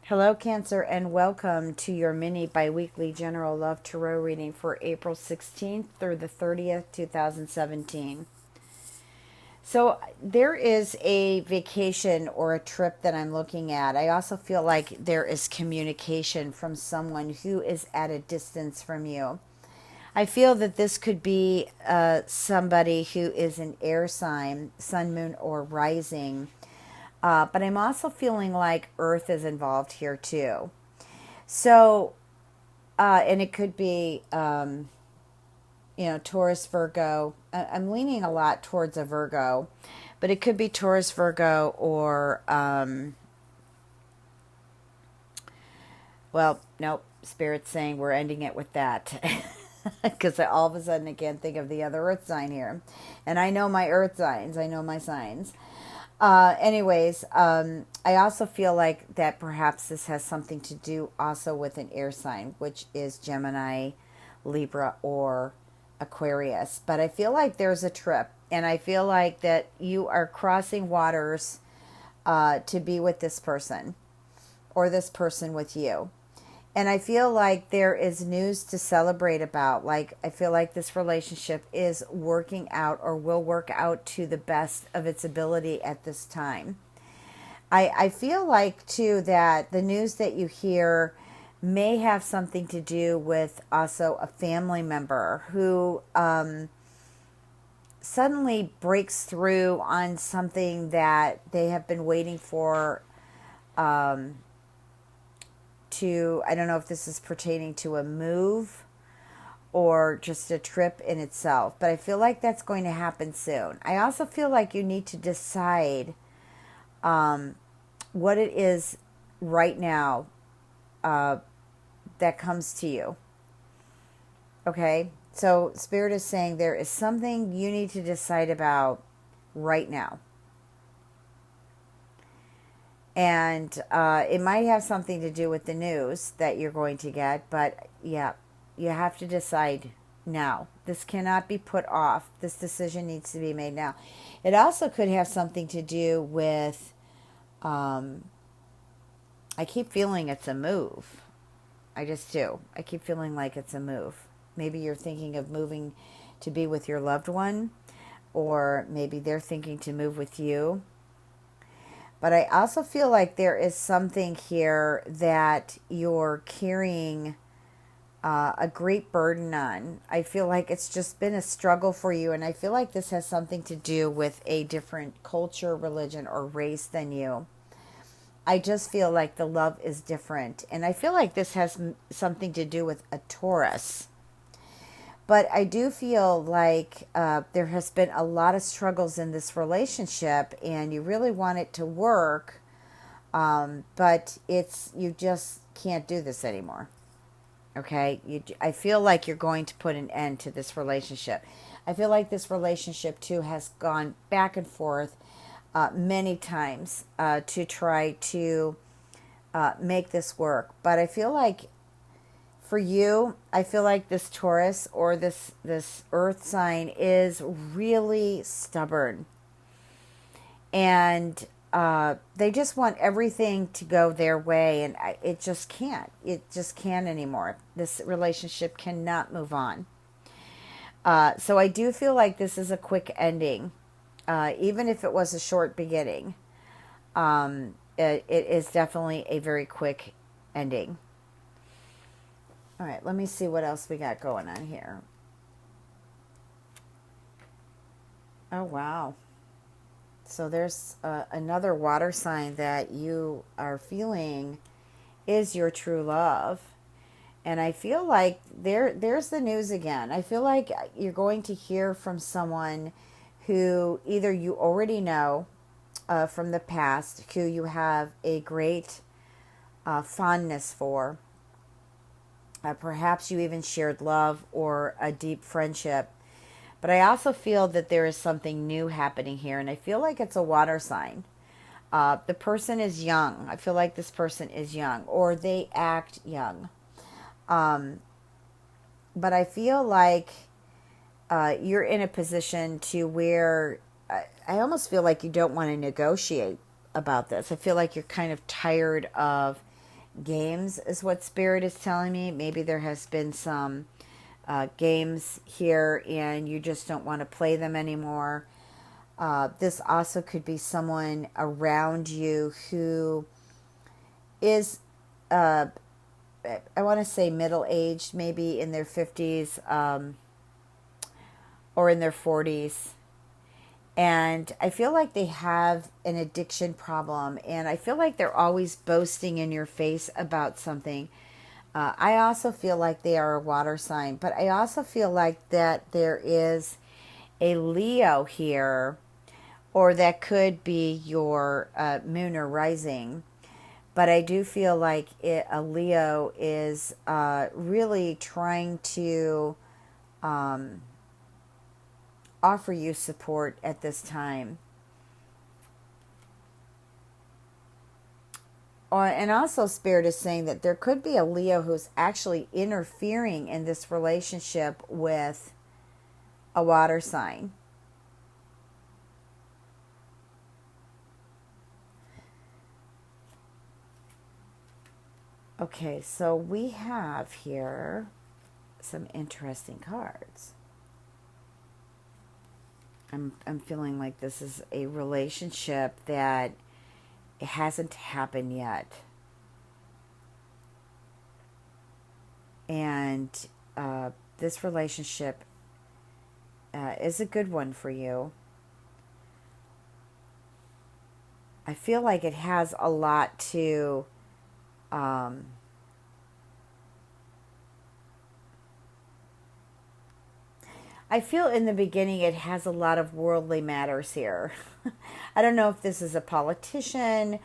Hello, Cancer, and welcome to your mini biweekly general love tarot reading for April 16th through the 30th, 2017. So, there is a vacation or a trip that I'm looking at. I also feel like there is communication from someone who is at a distance from you. I feel that this could be somebody who is an air sign, sun, moon, or rising. But I'm also feeling like Earth is involved here too. So, and it could be, Taurus, Virgo. I'm leaning a lot towards a Virgo, but it could be Taurus, Virgo, or, well, nope, Spirit's saying we're ending it with that. Because all of a sudden I can't think of the other Earth sign here. And I know my Earth signs, I know my signs. I also feel like that perhaps this has something to do also with an air sign, which is Gemini, Libra, or Aquarius. But I feel like there's a trip, and I feel like that you are crossing waters to be with this person, or this person with you. And I feel like there is news to celebrate about. Like, I feel like this relationship is working out or will work out to the best of its ability at this time. I feel like, too, that the news that you hear may have something to do with also a family member who suddenly breaks through on something that they have been waiting for. I don't know if this is pertaining to a move or just a trip in itself, but I feel like that's going to happen soon. I also feel like you need to decide what it is right now that comes to you. Okay? So, Spirit is saying there is something you need to decide about right now. And it might have something to do with the news that you're going to get, but yeah, you have to decide now. This cannot be put off. This decision needs to be made now. It also could have something to do with, I keep feeling it's a move. I just do. I keep feeling like it's a move. Maybe you're thinking of moving to be with your loved one, or maybe they're thinking to move with you. But I also feel like there is something here that you're carrying a great burden on. I feel like it's just been a struggle for you. And I feel like this has something to do with a different culture, religion, or race than you. I just feel like the love is different. And I feel like this has something to do with a Taurus. But I do feel like there has been a lot of struggles in this relationship, and you really want it to work, but you just can't do this anymore. Okay, I feel like you're going to put an end to this relationship. I feel like this relationship too has gone back and forth many times to try to make this work. But I feel like for you, I feel like this Taurus or this Earth sign is really stubborn, and they just want everything to go their way, and it just can't. It just can't anymore. This relationship cannot move on. So I do feel like this is a quick ending, even if it was a short beginning. It is definitely a very quick ending. All right, let me see what else we got going on here. Oh, wow. So there's another water sign that you are feeling is your true love. And I feel like there's the news again. I feel like you're going to hear from someone who either you already know from the past, who you have a great fondness for. Perhaps you even shared love or a deep friendship. But I also feel that there is something new happening here, and I feel like it's a water sign. The person is young. I feel like this person is young, or they act young. But I feel like you're in a position to where I almost feel like you don't want to negotiate about this. I feel like you're kind of tired of games is what Spirit is telling me. Maybe there has been some games here and you just don't want to play them anymore. This also could be someone around you who is, I want to say middle-aged, maybe in their 50s or in their 40s. And I feel like they have an addiction problem, and I feel like they're always boasting in your face about something. I also feel like they are a water sign, but I also feel like that there is a Leo here, or that could be your moon or rising. But I do feel like a Leo is really trying to offer you support at this time. And also Spirit is saying that there could be a Leo who's actually interfering in this relationship with a water sign. Okay, so we have here some interesting cards. I'm feeling like this is a relationship that it hasn't happened yet. And this relationship is a good one for you. I feel like it has a lot to I feel in the beginning it has a lot of worldly matters here. I don't know if this is a politician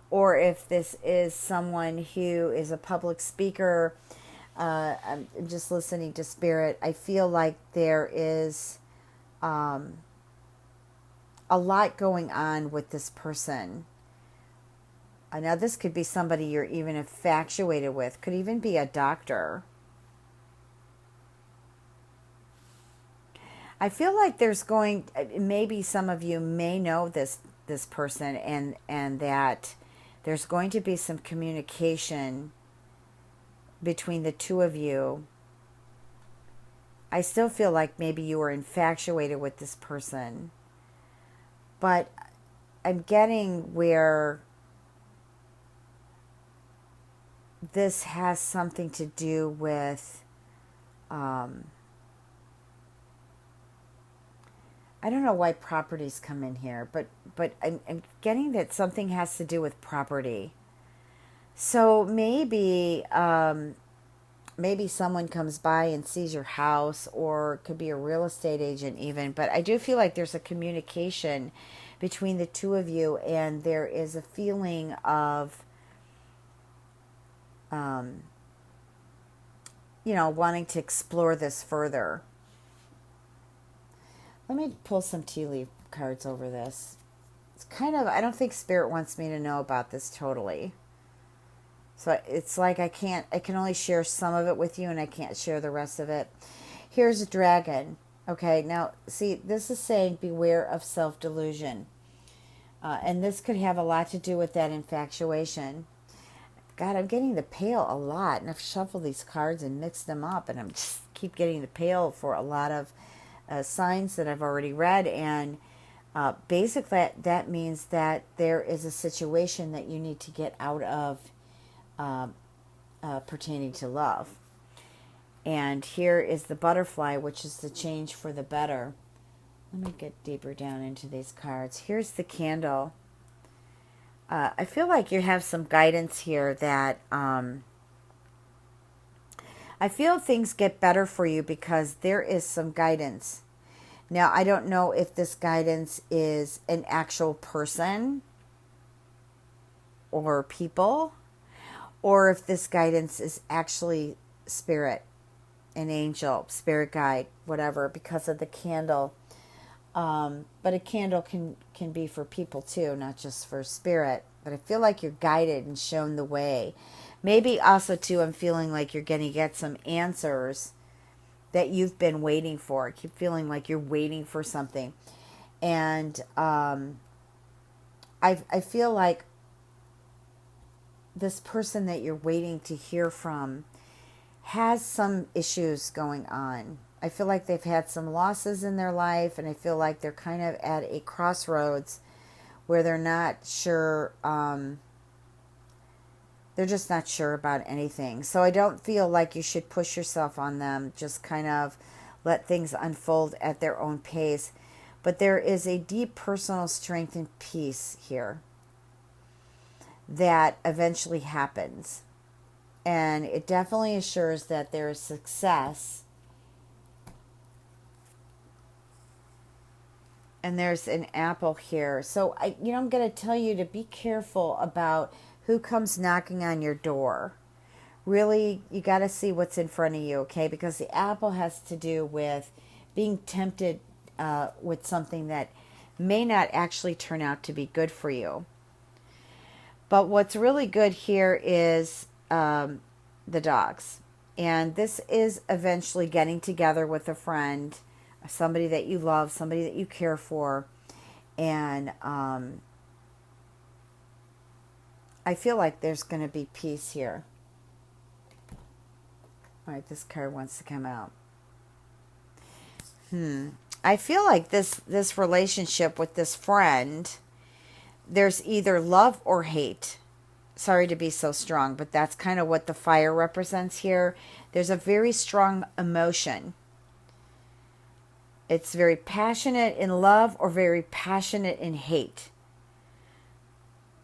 or if this is someone who is a public speaker. I'm just listening to Spirit. I feel like there is a lot going on with this person. Now, this could be somebody you're even infatuated with. Could even be a doctor. I feel like there's maybe some of you may know this person, and that there's going to be some communication between the two of you. I still feel like maybe you were infatuated with this person, but I'm getting where this has something to do with I don't know why properties come in here, but I'm getting that something has to do with property. So maybe maybe someone comes by and sees your house, or it could be a real estate agent even. But I do feel like there's a communication between the two of you, and there is a feeling of wanting to explore this further. Let me pull some tea leaf cards over this. It's kind of, I don't think Spirit wants me to know about this totally. So it's like I can only share some of it with you, and I can't share the rest of it. Here's a dragon. Okay, now see, this is saying beware of self-delusion. And this could have a lot to do with that infatuation. God, I'm getting the pale a lot, and I've shuffled these cards and mixed them up, and I'm just keep getting the pale for a lot of signs that I've already read. And basically that means that there is a situation that you need to get out of pertaining to love. And here is the butterfly, which is the change for the better. Let me get deeper down into these cards. Here's the candle. I feel like you have some guidance here that I feel things get better for you because there is some guidance. Now, I don't know if this guidance is an actual person or people, or if this guidance is actually spirit, an angel, spirit guide, whatever, because of the candle. But a candle can be for people too, not just for spirit. But I feel like you're guided and shown the way. Maybe also, too, I'm feeling like you're going to get some answers that you've been waiting for. I keep feeling like you're waiting for something. And I feel like this person that you're waiting to hear from has some issues going on. I feel like they've had some losses in their life, and I feel like they're kind of at a crossroads where they're not sure. They're just not sure about anything. So I don't feel like you should push yourself on them. Just kind of let things unfold at their own pace. But there is a deep personal strength and peace here that eventually happens. And it definitely assures that there is success. And there's an apple here. So I'm going to tell you to be careful about who comes knocking on your door. Really, you got to see what's in front of you, okay? Because the apple has to do with being tempted with something that may not actually turn out to be good for you. But what's really good here is the dogs. And this is eventually getting together with a friend, somebody that you love, somebody that you care for. And I feel like there's going to be peace here. All right, this card wants to come out. I feel like this relationship with this friend, there's either love or hate. Sorry to be so strong, but that's kind of what the fire represents here. There's a very strong emotion. It's very passionate in love or very passionate in hate.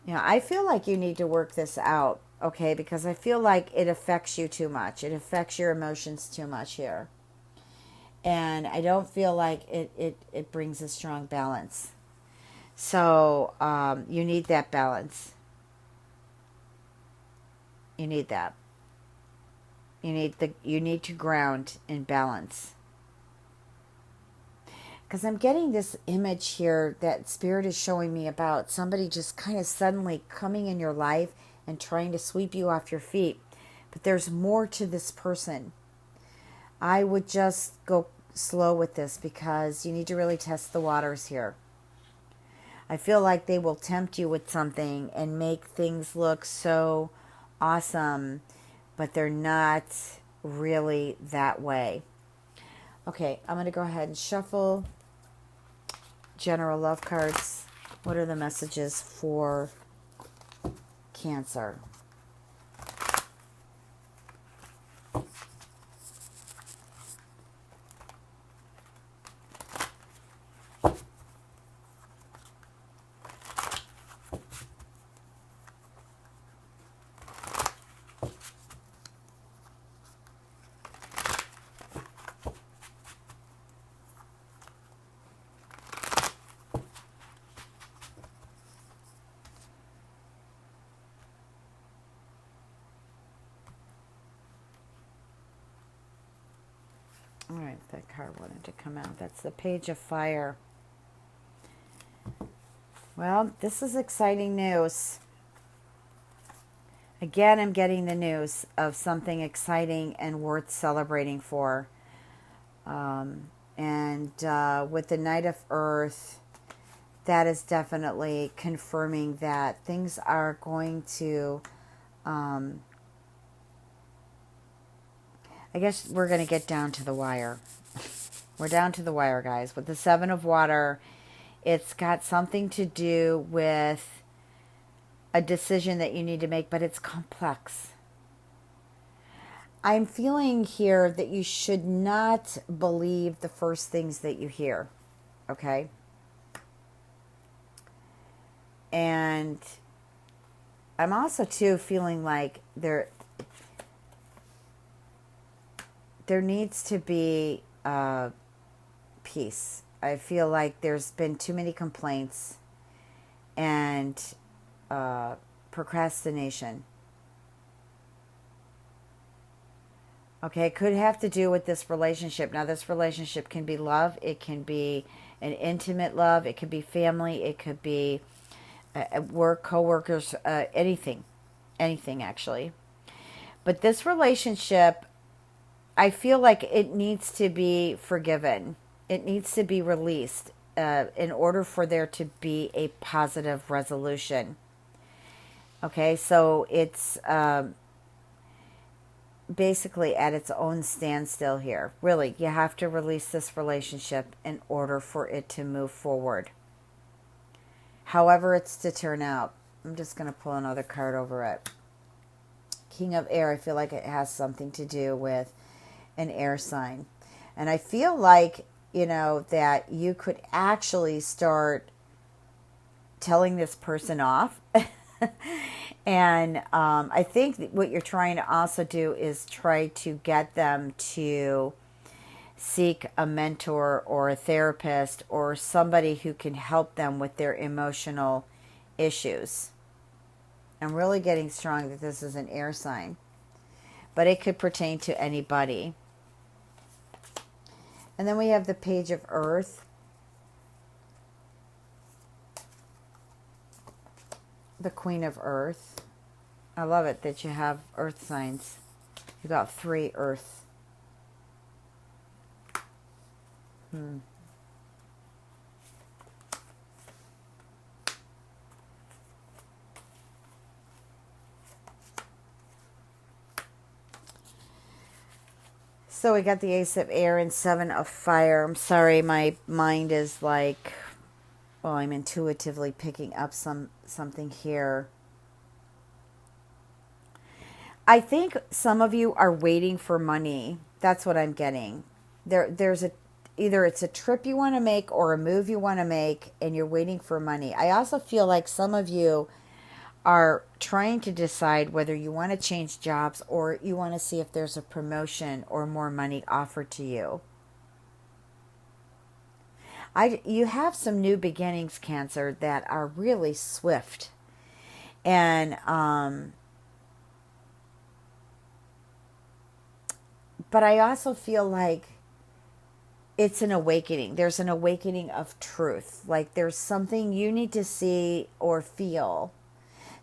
I feel like you need to work this out, okay? Because I feel like it affects you too much. It affects your emotions too much here. And I don't feel like it brings a strong balance. So you need that balance. You need that. You need to ground in balance. Because I'm getting this image here that Spirit is showing me about somebody just kind of suddenly coming in your life and trying to sweep you off your feet. But there's more to this person. I would just go slow with this because you need to really test the waters here. I feel like they will tempt you with something and make things look so awesome, but they're not really that way. Okay, I'm going to go ahead and shuffle general love cards. What are the messages for Cancer? All right, that card wanted to come out. That's the Page of Fire. Well, this is exciting news. Again, I'm getting the news of something exciting and worth celebrating for. And with the Knight of Earth, that is definitely confirming that things are going to... I guess we're going to get down to the wire. We're down to the wire, guys. With the Seven of Water, it's got something to do with a decision that you need to make, but it's complex. I'm feeling here that you should not believe the first things that you hear, okay? And I'm also, too, feeling like there needs to be peace. I feel like there's been too many complaints and procrastination. Okay, it could have to do with this relationship. Now, this relationship can be love. It can be an intimate love. It could be family. It could be work, co-workers, anything, actually. But this relationship, I feel like it needs to be forgiven. It needs to be released in order for there to be a positive resolution. Okay, so it's basically at its own standstill here. Really, you have to release this relationship in order for it to move forward. However it's to turn out. I'm just going to pull another card over it. King of Air, I feel like it has something to do with an air sign. And I feel like, that you could actually start telling this person off. And I think what you're trying to also do is try to get them to seek a mentor or a therapist or somebody who can help them with their emotional issues. I'm really getting strong that this is an air sign, but it could pertain to anybody. And then we have the Page of Earth. The Queen of Earth. I love it that you have earth signs. You got 3 earth. So we got the Ace of Air and 7 of Fire. I'm sorry, my mind is like, well, I'm intuitively picking up something here. I think some of you are waiting for money. That's what I'm getting. There's either it's a trip you want to make or a move you want to make, and you're waiting for money. I also feel like some of you are trying to decide whether you want to change jobs or you want to see if there's a promotion or more money offered to you. You have some new beginnings, Cancer, that are really swift. And but I also feel like it's an awakening. There's an awakening of truth. Like there's something you need to see or feel.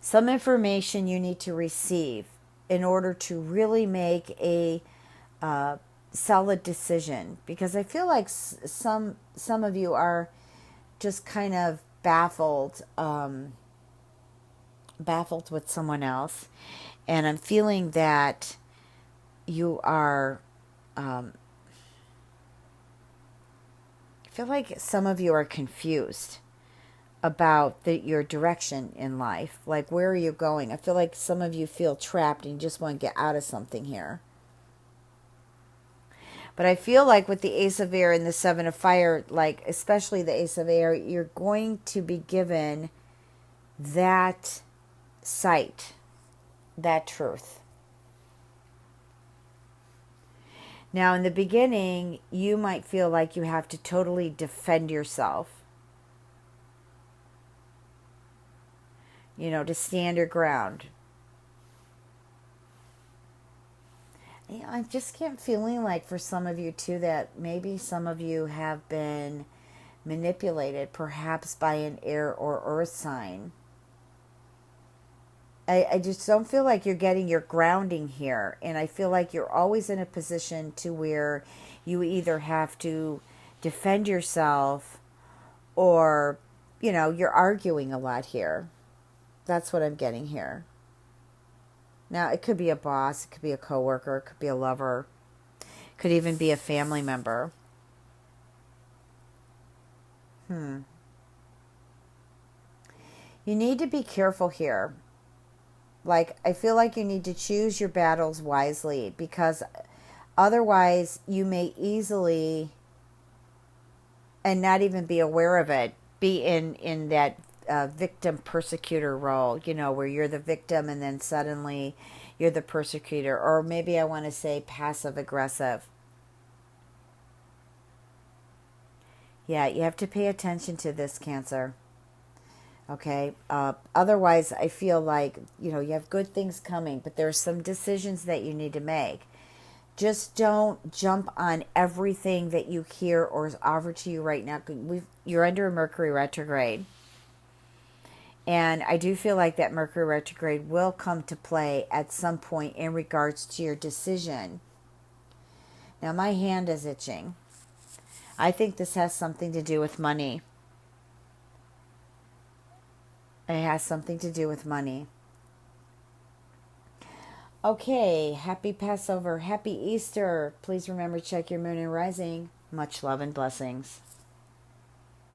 Some information you need to receive in order to really make a solid decision. Because I feel like some of you are just kind of baffled with someone else. And I'm feeling that you are... I feel like some of you are confused about your direction in life. Like, where are you going? I feel like some of you feel trapped and you just want to get out of something here. But I feel like with the Ace of Air and the 7 of Fire, like especially the Ace of Air, you're going to be given that sight, that truth. Now, in the beginning, you might feel like you have to totally defend yourself. To stand your ground. I just kept feeling like for some of you too that maybe some of you have been manipulated, perhaps by an air or earth sign. I just don't feel like you're getting your grounding here. And I feel like you're always in a position to where you either have to defend yourself or, you're arguing a lot here. That's what I'm getting here. Now, it could be a boss, it could be a coworker, it could be a lover, it could even be a family member. You need to be careful here. Like, I feel like you need to choose your battles wisely, because otherwise you may easily, and not even be aware of it, be in that victim persecutor role, where you're the victim and then suddenly you're the persecutor. Or maybe I want to say passive aggressive. Yeah, you have to pay attention to this, Cancer. Okay. Otherwise, I feel like, you have good things coming, but there's some decisions that you need to make. Just don't jump on everything that you hear or is offered to you right now. You're under a Mercury retrograde. And I do feel like that Mercury retrograde will come to play at some point in regards to your decision. Now, my hand is itching. I think this has something to do with money. It has something to do with money. Okay, happy Passover, happy Easter. Please remember to check your moon and rising. Much love and blessings.